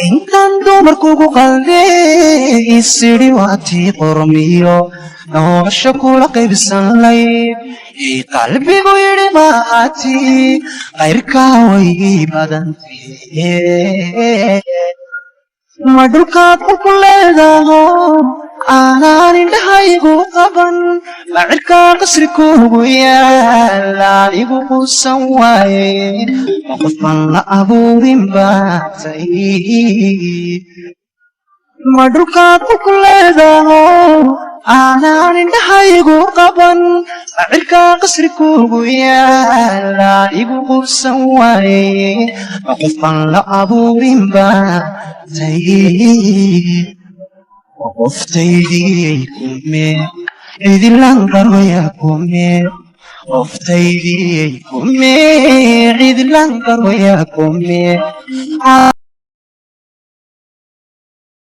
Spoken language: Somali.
intaan dumarkugu qalday isidhi waatii qormiyo nolosha kula qaybsan layd qalbigu yidhi maati qayrkaa way badantay ma dhulkaad ku leedaho aanaan indhahaygu qaban ma cirkaa qasri kuugu yaala igu quusan waaye ma qofban la abuurin baatay ma dhulkaad ku leedaho aanaan indhahaygu qaban ma cirkaa qasri kuugu yaala igu quusan waaye ma qofban la abuurin baatay وقفتيدي كمي عيد الأنقر ويا كمي قفتيدي كمي عيد الأنقر ويا كمي